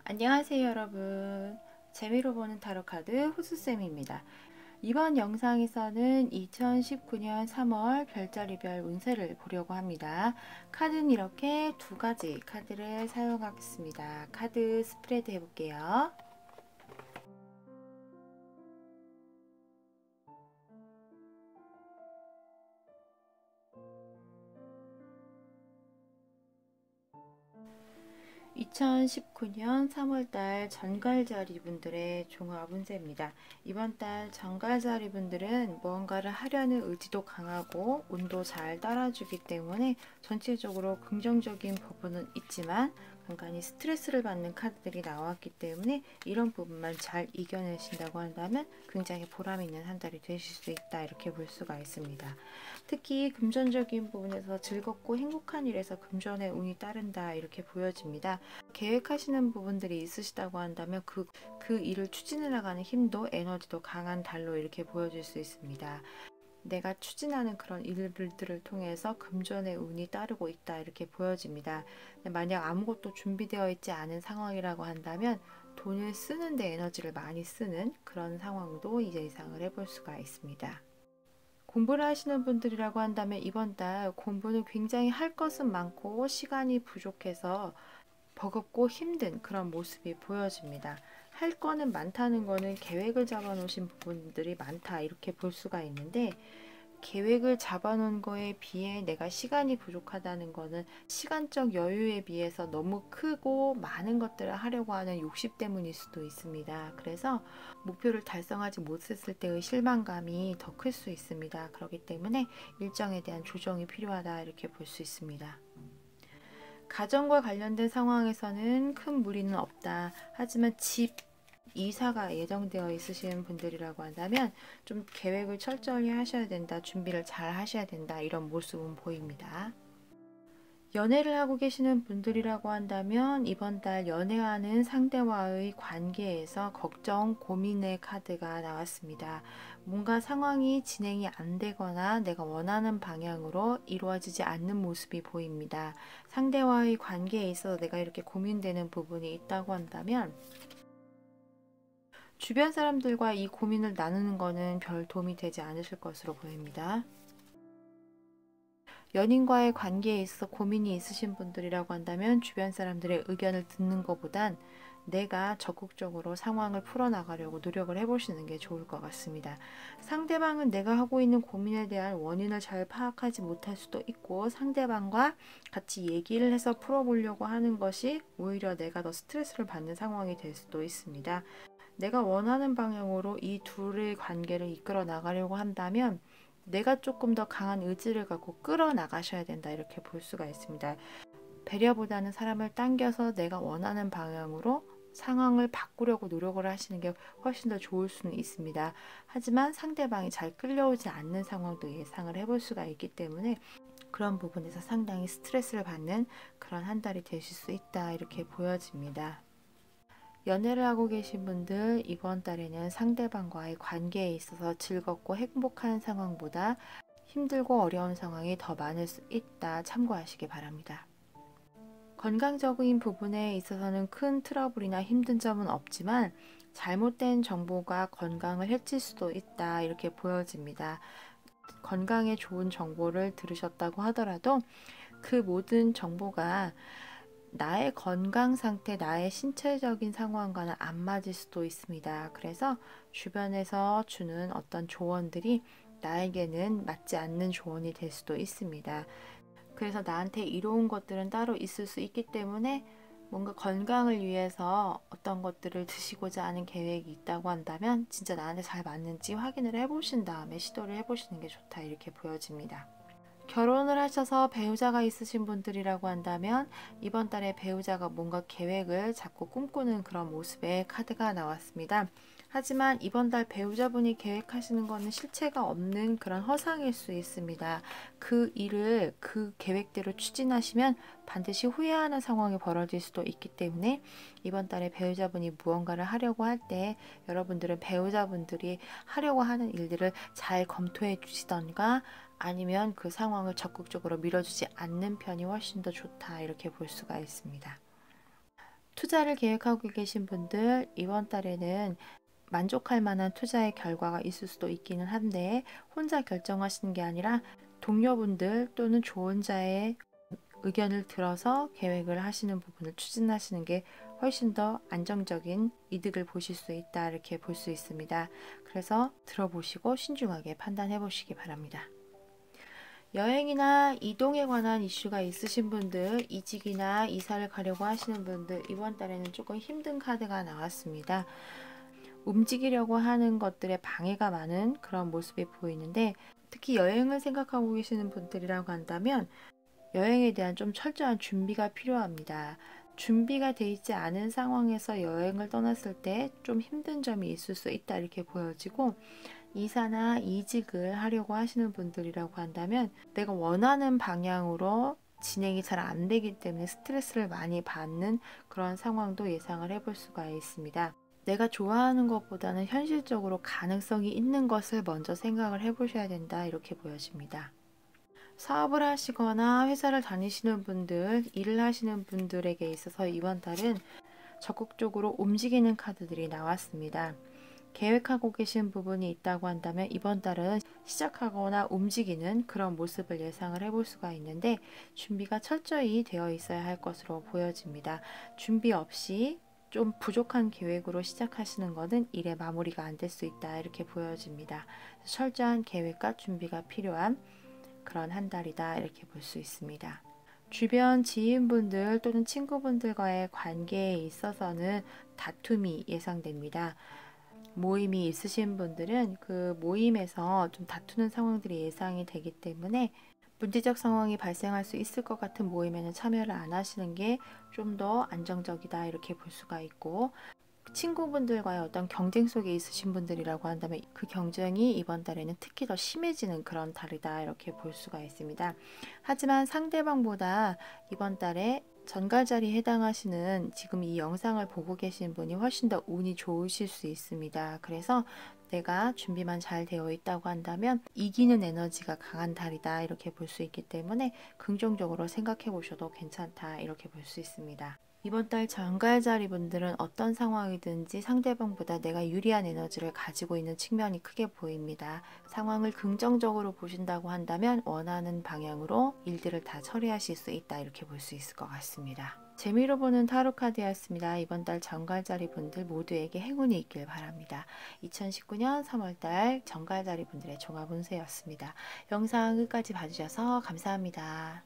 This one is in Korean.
안녕하세요 여러분. 재미로 보는 타로카드 호수쌤입니다. 이번 영상에서는 2019년 3월 별자리별 운세를 보려고 합니다. 카드는 이렇게 두 가지 카드를 사용하겠습니다. 카드 스프레드 해볼게요. 2019년 3월달 전갈자리 분들의 종합 운세입니다. 이번 달 전갈자리 분들은 무언가를 하려는 의지도 강하고 운도 잘 따라주기 때문에 전체적으로 긍정적인 부분은 있지만 간간히 스트레스를 받는 카드들이 나왔기 때문에 이런 부분만 잘 이겨내신다고 한다면 굉장히 보람 있는 한 달이 되실 수 있다, 이렇게 볼 수가 있습니다. 특히 금전적인 부분에서 즐겁고 행복한 일에서 금전의 운이 따른다, 이렇게 보여집니다. 계획하시는 부분들이 있으시다고 한다면 그 일을 추진해 나가는 힘도 에너지도 강한 달로 이렇게 보여질 수 있습니다. 내가 추진하는 그런 일들을 통해서 금전의 운이 따르고 있다, 이렇게 보여집니다. 만약 아무것도 준비되어 있지 않은 상황이라고 한다면 돈을 쓰는데 에너지를 많이 쓰는 그런 상황도 이제 예상을 해볼 수가 있습니다. 공부를 하시는 분들이라고 한다면 이번 달 공부는 굉장히 할 것은 많고 시간이 부족해서 버겁고 힘든 그런 모습이 보여집니다. 할 거는 많다는 거는 계획을 잡아 놓으신 부분들이 많다, 이렇게 볼 수가 있는데, 계획을 잡아 놓은 거에 비해 내가 시간이 부족하다는 거는 시간적 여유에 비해서 너무 크고 많은 것들을 하려고 하는 욕심 때문일 수도 있습니다. 그래서 목표를 달성하지 못했을 때의 실망감이 더 클 수 있습니다. 그렇기 때문에 일정에 대한 조정이 필요하다, 이렇게 볼 수 있습니다. 가정과 관련된 상황에서는 큰 무리는 없다. 하지만 집 이사가 예정되어 있으신 분들이라고 한다면 좀 계획을 철저히 하셔야 된다, 준비를 잘 하셔야 된다, 이런 모습은 보입니다. 연애를 하고 계시는 분들이라고 한다면 이번 달 연애하는 상대와의 관계에서 걱정, 고민의 카드가 나왔습니다. 뭔가 상황이 진행이 안 되거나 내가 원하는 방향으로 이루어지지 않는 모습이 보입니다. 상대와의 관계에 있어서 내가 이렇게 고민되는 부분이 있다고 한다면 주변 사람들과 이 고민을 나누는 것은 별 도움이 되지 않으실 것으로 보입니다. 연인과의 관계에 있어 고민이 있으신 분들이라고 한다면 주변 사람들의 의견을 듣는 것보단 내가 적극적으로 상황을 풀어나가려고 노력을 해보시는 게 좋을 것 같습니다. 상대방은 내가 하고 있는 고민에 대한 원인을 잘 파악하지 못할 수도 있고, 상대방과 같이 얘기를 해서 풀어보려고 하는 것이 오히려 내가 더 스트레스를 받는 상황이 될 수도 있습니다. 내가 원하는 방향으로 이 둘의 관계를 이끌어 나가려고 한다면 내가 조금 더 강한 의지를 갖고 끌어 나가셔야 된다, 이렇게 볼 수가 있습니다. 배려보다는 사람을 당겨서 내가 원하는 방향으로 상황을 바꾸려고 노력을 하시는 게 훨씬 더 좋을 수는 있습니다. 하지만 상대방이 잘 끌려오지 않는 상황도 예상을 해볼 수가 있기 때문에 그런 부분에서 상당히 스트레스를 받는 그런 한 달이 되실 수 있다, 이렇게 보여집니다. 연애를 하고 계신 분들, 이번 달에는 상대방과의 관계에 있어서 즐겁고 행복한 상황보다 힘들고 어려운 상황이 더 많을 수 있다, 참고하시기 바랍니다. 건강적인 부분에 있어서는 큰 트러블이나 힘든 점은 없지만 잘못된 정보가 건강을 해칠 수도 있다, 이렇게 보여집니다. 건강에 좋은 정보를 들으셨다고 하더라도 그 모든 정보가 나의 건강 상태, 나의 신체적인 상황과는 안 맞을 수도 있습니다. 그래서 주변에서 주는 어떤 조언들이 나에게는 맞지 않는 조언이 될 수도 있습니다. 그래서 나한테 이로운 것들은 따로 있을 수 있기 때문에 뭔가 건강을 위해서 어떤 것들을 드시고자 하는 계획이 있다고 한다면 진짜 나한테 잘 맞는지 확인을 해보신 다음에 시도를 해보시는 게 좋다, 이렇게 보여집니다. 결혼을 하셔서 배우자가 있으신 분들이라고 한다면 이번 달에 배우자가 뭔가 계획을 자꾸 꿈꾸는 그런 모습의 카드가 나왔습니다. 하지만 이번 달 배우자분이 계획하시는 것은 실체가 없는 그런 허상일 수 있습니다. 그 일을 그 계획대로 추진하시면 반드시 후회하는 상황이 벌어질 수도 있기 때문에 이번 달에 배우자분이 무언가를 하려고 할 때 여러분들은 배우자분들이 하려고 하는 일들을 잘 검토해 주시던가 아니면 그 상황을 적극적으로 밀어주지 않는 편이 훨씬 더 좋다, 이렇게 볼 수가 있습니다. 투자를 계획하고 계신 분들, 이번 달에는 만족할 만한 투자의 결과가 있을 수도 있기는 한데 혼자 결정하시는 게 아니라 동료분들 또는 조언자의 의견을 들어서 계획을 하시는 부분을 추진하시는 게 훨씬 더 안정적인 이득을 보실 수 있다, 이렇게 볼 수 있습니다. 그래서 들어보시고 신중하게 판단해 보시기 바랍니다. 여행이나 이동에 관한 이슈가 있으신 분들, 이직이나 이사를 가려고 하시는 분들, 이번 달에는 조금 힘든 카드가 나왔습니다. 움직이려고 하는 것들에 방해가 많은 그런 모습이 보이는데, 특히 여행을 생각하고 계시는 분들이라고 한다면 여행에 대한 좀 철저한 준비가 필요합니다. 준비가 돼 있지 않은 상황에서 여행을 떠났을 때 좀 힘든 점이 있을 수 있다, 이렇게 보여지고, 이사나 이직을 하려고 하시는 분들이라고 한다면 내가 원하는 방향으로 진행이 잘 안 되기 때문에 스트레스를 많이 받는 그런 상황도 예상을 해볼 수가 있습니다. 내가 좋아하는 것보다는 현실적으로 가능성이 있는 것을 먼저 생각을 해보셔야 된다, 이렇게 보여집니다. 사업을 하시거나 회사를 다니시는 분들, 일을 하시는 분들에게 있어서 이번 달은 적극적으로 움직이는 카드들이 나왔습니다. 계획하고 계신 부분이 있다고 한다면 이번 달은 시작하거나 움직이는 그런 모습을 예상을 해볼 수가 있는데, 준비가 철저히 되어 있어야 할 것으로 보여집니다. 준비 없이 좀 부족한 계획으로 시작하시는 것은 일의 마무리가 안 될 수 있다, 이렇게 보여집니다. 철저한 계획과 준비가 필요한 그런 한 달이다, 이렇게 볼 수 있습니다. 주변 지인분들 또는 친구분들과의 관계에 있어서는 다툼이 예상됩니다. 모임이 있으신 분들은 그 모임에서 좀 다투는 상황들이 예상이 되기 때문에 문제적 상황이 발생할 수 있을 것 같은 모임에는 참여를 안 하시는 게 좀 더 안정적이다, 이렇게 볼 수가 있고, 친구분들과의 어떤 경쟁 속에 있으신 분들이라고 한다면 그 경쟁이 이번 달에는 특히 더 심해지는 그런 달이다, 이렇게 볼 수가 있습니다. 하지만 상대방보다 이번 달에 전갈자리에 해당하시는 지금 이 영상을 보고 계신 분이 훨씬 더 운이 좋으실 수 있습니다. 그래서 내가 준비만 잘 되어 있다고 한다면 이기는 에너지가 강한 달이다, 이렇게 볼 수 있기 때문에 긍정적으로 생각해 보셔도 괜찮다, 이렇게 볼 수 있습니다. 이번 달 전갈자리 분들은 어떤 상황이든지 상대방보다 내가 유리한 에너지를 가지고 있는 측면이 크게 보입니다. 상황을 긍정적으로 보신다고 한다면 원하는 방향으로 일들을 다 처리하실 수 있다, 이렇게 볼 수 있을 것 같습니다. 재미로 보는 타로 카드였습니다. 이번 달 전갈자리 분들 모두에게 행운이 있길 바랍니다. 2019년 3월달 전갈자리 분들의 종합 운세였습니다. 영상 끝까지 봐주셔서 감사합니다.